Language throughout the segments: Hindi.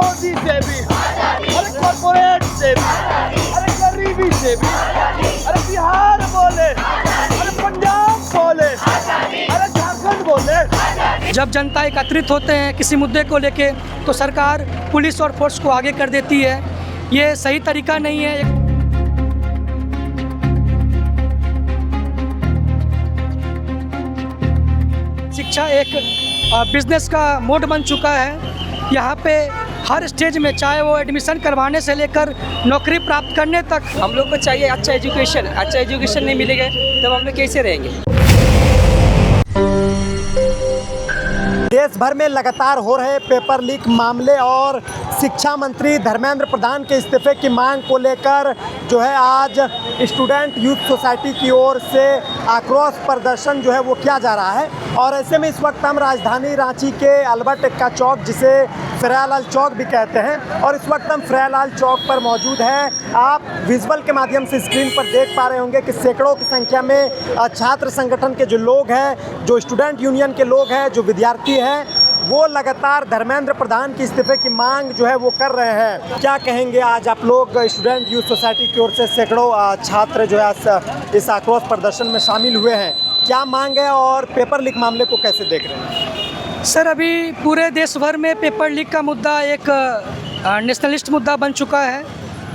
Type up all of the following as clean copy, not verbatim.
मोदी से भी, अरे कॉर्पोरेट से भी, अरे गरीबी से भी, अरे बिहार बोले, अरे पंजाब बोले, अरे झारखंड बोले। जब जनता एकत्रित होते हैं किसी मुद्दे को लेके तो सरकार पुलिस और फोर्स को आगे कर देती है। ये सही तरीका नहीं है। शिक्षा एक बिजनेस का मोड बन चुका है। यहाँ पे हर स्टेज में, चाहे वो एडमिशन करवाने से लेकर नौकरी प्राप्त करने तक, हम लोग को चाहिए अच्छा एजुकेशन नहीं मिलेगा तब हम लोग कैसे रहेंगे। देश भर में लगातार हो रहे पेपर लीक मामले और शिक्षा मंत्री धर्मेंद्र प्रधान के इस्तीफे की मांग को लेकर जो है आज स्टूडेंट यूथ सोसाइटी की ओर से आक्रोश प्रदर्शन जो है वो किया जा रहा है। और ऐसे में इस वक्त हम राजधानी रांची के अल्बर्ट एक्का चौक, जिसे फ्रेयालाल चौक भी कहते हैं, और इस वक्त हम फ्रेयालाल चौक पर मौजूद हैं। आप विजुअल के माध्यम से स्क्रीन पर देख पा रहे होंगे कि सैकड़ों की संख्या में छात्र संगठन के जो लोग हैं, जो स्टूडेंट यूनियन के लोग हैं, जो विद्यार्थी हैं, वो लगातार धर्मेंद्र प्रधान की इस्तीफे की मांग जो है वो कर रहे हैं। क्या कहेंगे आज आप लोग? स्टूडेंट यूथ सोसाइटी की ओर से सैकड़ों छात्र जो है इस आक्रोश प्रदर्शन में शामिल हुए हैं। क्या मांग है और पेपर लीक मामले को कैसे देख रहे हैं? सर, अभी पूरे देश भर में पेपर लीक का मुद्दा एक नेशनलिस्ट मुद्दा बन चुका है।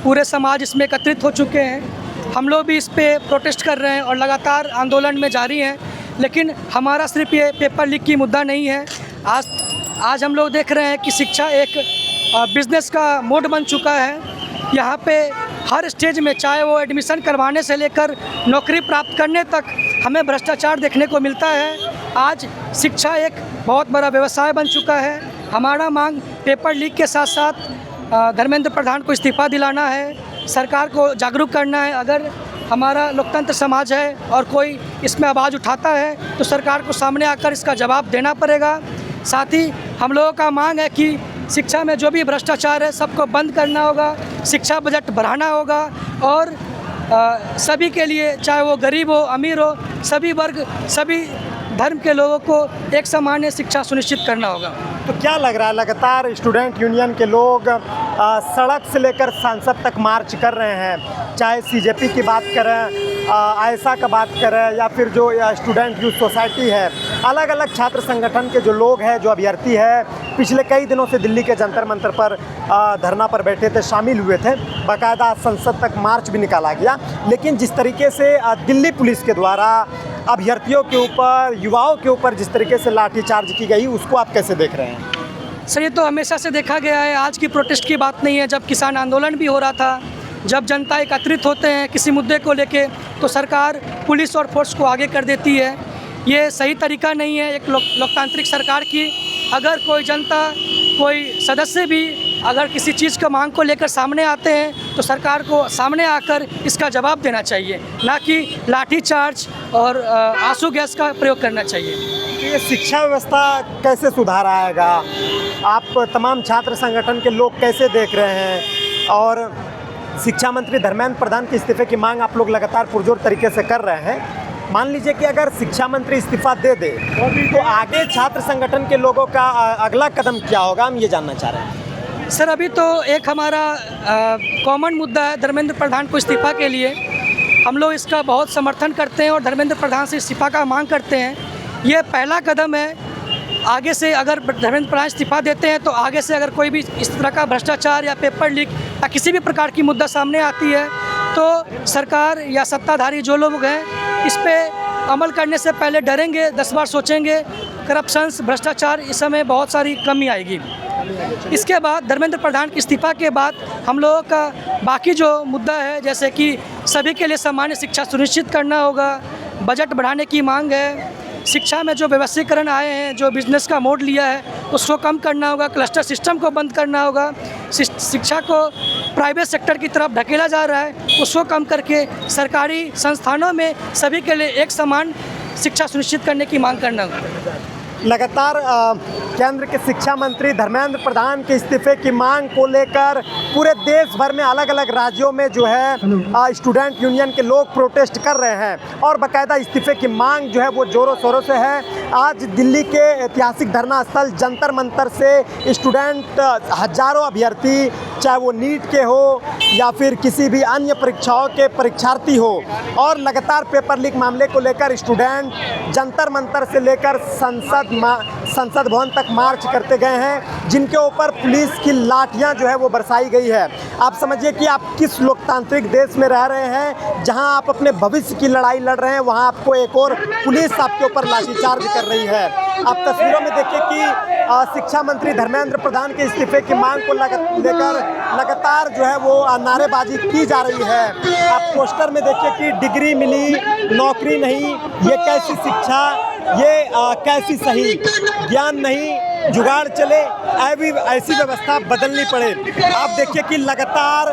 पूरे समाज इसमें एकत्रित हो चुके हैं। हम लोग भी इस पे प्रोटेस्ट कर रहे हैं और लगातार आंदोलन में जारी हैं। लेकिन हमारा सिर्फ ये पेपर लीक की मुद्दा नहीं है। आज हम लोग देख रहे हैं कि शिक्षा एक बिज़नेस का मोड बन चुका है। यहाँ पे हर स्टेज में, चाहे वो एडमिशन करवाने से लेकर नौकरी प्राप्त करने तक, हमें भ्रष्टाचार देखने को मिलता है। आज शिक्षा एक बहुत बड़ा व्यवसाय बन चुका है। हमारा मांग पेपर लीक के साथ साथ धर्मेंद्र प्रधान को इस्तीफ़ा दिलाना है, सरकार को जागरूक करना है। अगर हमारा लोकतंत्र समाज है और कोई इसमें आवाज़ उठाता है तो सरकार को सामने आकर इसका जवाब देना पड़ेगा। साथ ही हम लोगों का मांग है कि शिक्षा में जो भी भ्रष्टाचार है सबको बंद करना होगा, शिक्षा बजट बढ़ाना होगा और सभी के लिए, चाहे वो गरीब हो अमीर हो, सभी वर्ग, सभी धर्म के लोगों को एक सामान्य शिक्षा सुनिश्चित करना होगा। तो क्या लग रहा है, लगातार स्टूडेंट यूनियन के लोग सड़क से लेकर संसद तक मार्च कर रहे हैं, चाहे सीजेपी की बात करें, आयसा का बात करें, या फिर जो स्टूडेंट यूथ सोसाइटी है, अलग अलग छात्र संगठन के जो लोग हैं, जो अभ्यर्थी है, पिछले कई दिनों से दिल्ली के जंतर मंतर पर धरना पर बैठे थे, शामिल हुए थे, बाकायदा संसद तक मार्च भी निकाला गया। लेकिन जिस तरीके से दिल्ली पुलिस के द्वारा अभ्यर्थियों के ऊपर, युवाओं के ऊपर जिस तरीके से लाठीचार्ज की गई, उसको आप कैसे देख रहे हैं? सर, ये तो हमेशा से देखा गया है। आज की प्रोटेस्ट की बात नहीं है। जब किसान आंदोलन भी हो रहा था, जब जनता एकत्रित होते हैं किसी मुद्दे को लेके तो सरकार पुलिस और फोर्स को आगे कर देती है। ये सही तरीका नहीं है एक लोकतांत्रिक सरकार की। अगर कोई जनता, कोई सदस्य भी अगर किसी चीज़ का मांग को लेकर सामने आते हैं तो सरकार को सामने आकर इसका जवाब देना चाहिए, ना कि लाठीचार्ज और आंसू गैस का प्रयोग करना चाहिए। ये शिक्षा व्यवस्था कैसे सुधार आएगा? आप तमाम छात्र संगठन के लोग कैसे देख रहे हैं? और शिक्षा मंत्री धर्मेंद्र प्रधान के इस्तीफे की मांग आप लोग लगातार पुरजोर तरीके से कर रहे हैं। मान लीजिए कि अगर शिक्षा मंत्री इस्तीफा दे दे तो आगे छात्र संगठन के लोगों का अगला कदम क्या होगा, हम ये जानना चाह रहे हैं। सर, अभी तो एक हमारा कॉमन मुद्दा है धर्मेंद्र प्रधान को इस्तीफ़ा के लिए। हम लोग इसका बहुत समर्थन करते हैं और धर्मेंद्र प्रधान से इस्तीफ़ा का मांग करते हैं। ये पहला कदम है। आगे से अगर धर्मेंद्र प्रधान इस्तीफ़ा देते हैं तो आगे से अगर कोई भी इस तरह का भ्रष्टाचार या पेपर लीक या किसी भी प्रकार की मुद्दा सामने आती है तो सरकार या सत्ताधारी जो लोग हैं इस पे अमल करने से पहले डरेंगे, 10 बार सोचेंगे। करप्शंस, भ्रष्टाचार, इस समय बहुत सारी कमी आएगी। इसके बाद धर्मेंद्र प्रधान के इस्तीफ़ा के बाद हम लोगों का बाकी जो मुद्दा है, जैसे कि सभी के लिए सामान्य शिक्षा सुनिश्चित करना होगा, बजट बढ़ाने की मांग है, शिक्षा में जो व्यवसायीकरण आए हैं, जो बिजनेस का मोड लिया है उसको कम करना होगा, क्लस्टर सिस्टम को बंद करना होगा, शिक्षा को प्राइवेट सेक्टर की तरफ ढकेला जा रहा है उसको कम करके सरकारी संस्थानों में सभी के लिए एक समान शिक्षा सुनिश्चित करने की मांग करना होगा। लगातार केंद्र के शिक्षा मंत्री धर्मेंद्र प्रधान के इस्तीफे की मांग को लेकर पूरे देश भर में अलग अलग राज्यों में जो है स्टूडेंट यूनियन के लोग प्रोटेस्ट कर रहे हैं और बाकायदा इस्तीफे की मांग जो है वो ज़ोरों शोरों से है। आज दिल्ली के ऐतिहासिक धरना स्थल जंतर मंतर से स्टूडेंट हजारों अभ्यर्थी, चाहे वो नीट के हो या फिर किसी भी अन्य परीक्षाओं के परीक्षार्थी हो, और लगातार पेपर लीक मामले को लेकर स्टूडेंट जंतर मंतर से लेकर संसद भवन तक मार्च करते गए हैं, जिनके ऊपर पुलिस की लाठियां जो है वो बरसाई गई है। आप समझिए कि आप किस लोकतांत्रिक देश में रह रहे हैं जहां आप अपने भविष्य की लड़ाई लड़ रहे हैं, वहां आपको एक और पुलिस आपके ऊपर लाठीचार्ज कर रही है। आप तस्वीरों में देखिए कि शिक्षा मंत्री धर्मेंद्र प्रधान के इस्तीफे की मांग को लेकर लगातार जो है वो नारेबाजी की जा रही है। आप पोस्टर में देखिए कि डिग्री मिली, नौकरी नहीं, ये कैसी शिक्षा, ये कैसी सही, ज्ञान नहीं, जुगाड़ चले, ऐसी व्यवस्था बदलनी पड़े। आप देखिए कि लगातार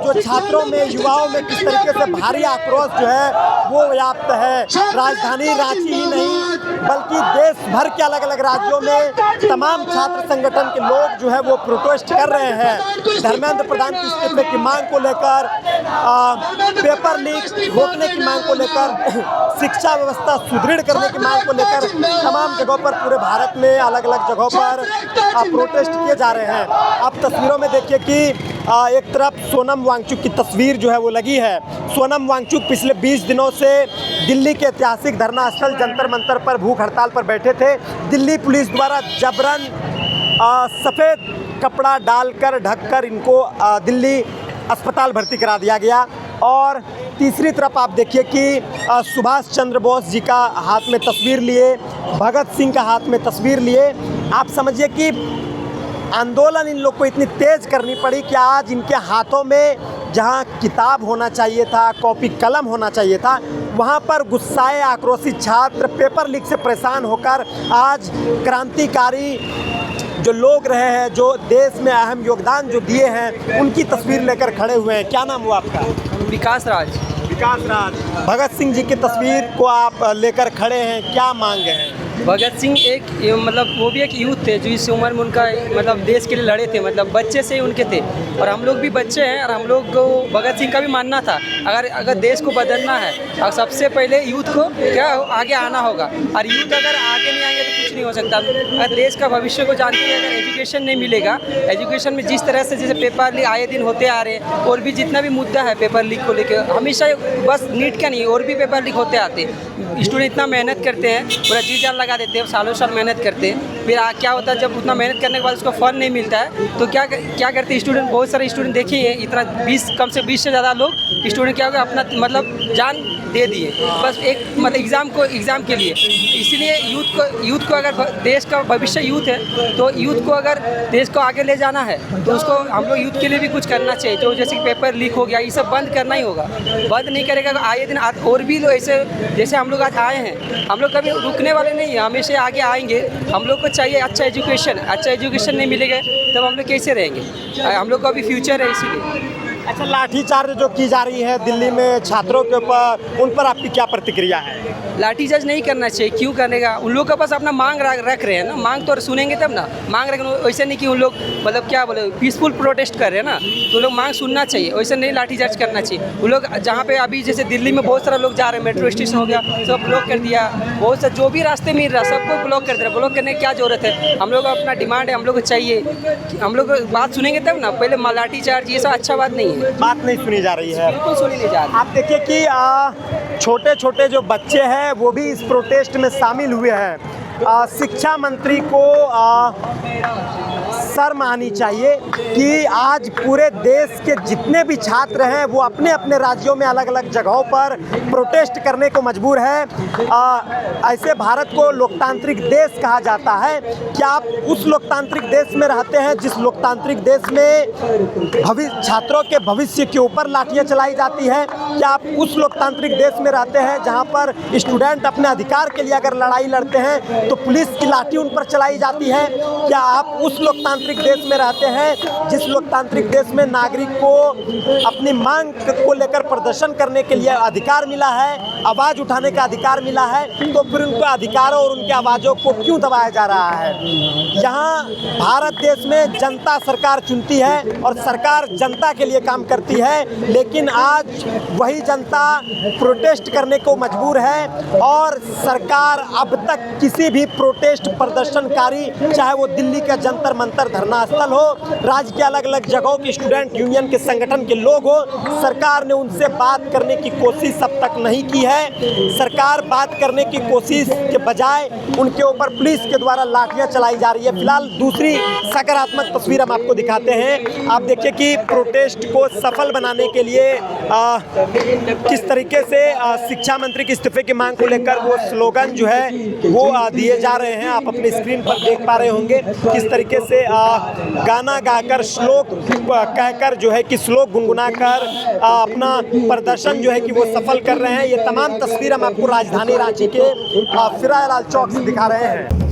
जो छात्रों में, युवाओं में किस तरीके से भारी आक्रोश जो है वो व्याप्त है। राजधानी रांची ही नहीं बल्कि देश भर के अलग अलग राज्यों में तमाम छात्र संगठन के लोग जो है वो प्रोटेस्ट कर रहे हैं। धर्मेंद्र प्रधान की इस्तीफे की मांग को लेकर, पेपर लीक रोकने की मांग को लेकर, शिक्षा व्यवस्था सुदृढ़ करने की मांग को लेकर तमाम जगहों पर पूरे भारत में अलग अलग जगहों पर प्रोटेस्ट किए जा रहे हैं। आप तस्वीरों में देखिए कि एक तरफ सोनम वांगचुक की तस्वीर जो है वो लगी है। सोनम वांगचुक पिछले 20 दिनों से दिल्ली के ऐतिहासिक धरना स्थल जंतर मंतर पर भूख हड़ताल पर बैठे थे। दिल्ली पुलिस द्वारा जबरन सफ़ेद कपड़ा डालकर ढककर इनको दिल्ली अस्पताल भर्ती करा दिया गया। और तीसरी तरफ आप देखिए कि सुभाष चंद्र बोस जी का हाथ में तस्वीर लिए, भगत सिंह का हाथ में तस्वीर लिए। आप समझिए कि आंदोलन इन लोग को इतनी तेज़ करनी पड़ी कि आज इनके हाथों में जहां किताब होना चाहिए था, कॉपी कलम होना चाहिए था, वहां पर गुस्साए आक्रोशित छात्र पेपर लीक से परेशान होकर आज क्रांतिकारी जो लोग रहे हैं, जो देश में अहम योगदान जो दिए हैं, उनकी तस्वीर लेकर खड़े हुए हैं। क्या नाम हुआ आपका? विकास राज। विकास राज। भगत सिंह जी की तस्वीर को आप लेकर खड़े हैं, क्या मांग है? भगत सिंह एक मतलब वो भी एक यूथ थे जो इस उम्र में उनका मतलब देश के लिए लड़े थे, मतलब बच्चे से ही उनके थे। और हम लोग भी बच्चे हैं और हम लोग को भगत सिंह का भी मानना था, अगर देश को बदलना है और सबसे पहले यूथ को क्या आगे आना होगा। और यूथ अगर आगे नहीं आएंगे तो कुछ नहीं हो सकता। अगर देश का भविष्य को जानते हैं, अगर एजुकेशन नहीं मिलेगा, एजुकेशन में जिस तरह से जैसे पेपर लीक आए दिन होते आ रहे हैं, और भी जितना भी मुद्दा है पेपर लीक को लेकर, हमेशा बस नीट का नहीं और भी पेपर लीक होते आते हैं। स्टूडेंट इतना मेहनत करते हैं, पूरा जी जान लगा देते हैं, सालों साल मेहनत करते हैं, फिर क्या होता है जब उतना मेहनत करने के बाद उसको फल नहीं मिलता है तो क्या करते हैं स्टूडेंट। बहुत सारे स्टूडेंट देखिए इतना 20 से ज़्यादा लोग स्टूडेंट क्या होगा अपना मतलब जान दे दिए बस एक मतलब एग्ज़ाम के लिए। इसीलिए यूथ को अगर देश का भविष्य यूथ है तो यूथ को अगर देश को आगे ले जाना है तो उसको हम लोग यूथ के लिए भी कुछ करना चाहिए। जो जैसे पेपर लीक हो गया, ये सब बंद करना ही होगा। बंद नहीं करेगा तो आए दिन और भी लोग ऐसे जैसे हम लोग आज आए हैं, हम लोग कभी रुकने वाले नहीं हैं, हमेशा आगे आएंगे। हम लोग को चाहिए अच्छा एजुकेशन नहीं मिलेगा तब हम लोग कैसे रहेंगे। हम लोग का अभी फ्यूचर है इसीलिए। अच्छा, लाठीचार्ज जो की जा रही है दिल्ली में छात्रों के ऊपर, उन पर आपकी क्या प्रतिक्रिया है? लाठीचार्ज नहीं करना चाहिए, क्यों करेगा? उन लोग के पास अपना मांग रख रहे हैं ना, मांग तो सुनेंगे तब ना। मांग रख वैसे नहीं कि उन लोग मतलब क्या बोले पीसफुल प्रोटेस्ट कर रहे हैं ना, तो लोग मांग सुनना चाहिए, वैसे नहीं लाठीचार्ज करना चाहिए। उन लोग जहाँ पे अभी जैसे दिल्ली में बहुत सारा लोग जा रहे हैं, मेट्रो स्टेशन हो गया सब ब्लॉक कर दिया, बहुत सा जो भी रास्ते मिल रहा सबको ब्लॉक कर दे रहा। ब्लॉक करने की क्या जरूरत है? हम लोग अपना डिमांड है, हम लोग को चाहिए, हम लोग बात सुनेंगे तब ना। पहले लाठीचार्ज ये सब अच्छा बात नहीं है, बात नहीं सुनी जा रही है, बिल्कुल सुनी नहीं जा रही। आप देखिए कि छोटे छोटे जो बच्चे हैं वो भी इस प्रोटेस्ट में शामिल हुए हैं। शिक्षा मंत्री को शर्म आनी चाहिए कि आज पूरे देश के जितने भी छात्र हैं वो अपने अपने राज्यों में अलग अलग जगहों पर प्रोटेस्ट करने को मजबूर है। ऐसे भारत को लोकतांत्रिक देश कहा जाता है। क्या आप उस लोकतांत्रिक देश में रहते हैं जिस लोकतांत्रिक देश में छात्रों के भविष्य के ऊपर लाठियां चलाई जाती है? क्या आप उस लोकतांत्रिक देश में रहते हैं जहां पर स्टूडेंट अपने अधिकार के लिए अगर लड़ाई लड़ते हैं तो पुलिस की लाठी उन पर चलाई जाती है? क्या आप उस लोकतांत्रिक लोकतांत्रिक देश में रहते हैं, जिस लोकतांत्रिक देश में नागरिक को अपनी मांग को लेकर प्रदर्शन करने के लिए अधिकार मिला है, आवाज़ उठाने का अधिकार मिला है, तो फिर उनके अधिकारों और उनके आवाज़ों को क्यों दबाया जा रहा है। यहाँ भारत देश में जनता सरकार चुनती है और सरकार जनता के लिए काम करती है, लेकिन आज वही जनता प्रोटेस्ट करने को मजबूर है और सरकार अब तक किसी भी प्रोटेस्ट प्रदर्शनकारी, चाहे वो दिल्ली का जंतर मंतर धरना स्थल हो, राज्य के अलग अलग जगहों की स्टूडेंट यूनियन के संगठन के लोग हो, सरकार ने उनसे बात करने की कोशिश अब तक नहीं की है। सरकार बात करने की कोशिश के बजाय उनके ऊपर पुलिस के द्वारा लाठियां चलाई जा रही है। फिलहाल दूसरी सकारात्मक तस्वीर हम आपको दिखाते हैं। आप देखिए कि प्रोटेस्ट को सफल बनाने के लिए किस तरीके से शिक्षा मंत्री के इस्तीफे की मांग को लेकर वो स्लोगन जो है वो दिए जा रहे हैं। आप अपनी स्क्रीन पर देख पा रहे होंगे किस तरीके से गाना गाकर, श्लोक कहकर जो है कि श्लोक गुनगुनाकर अपना प्रदर्शन जो है कि वो सफल कर रहे हैं। ये तमाम तस्वीर हम आपको राजधानी रांची के फिरालाल चौक से दिखा रहे हैं।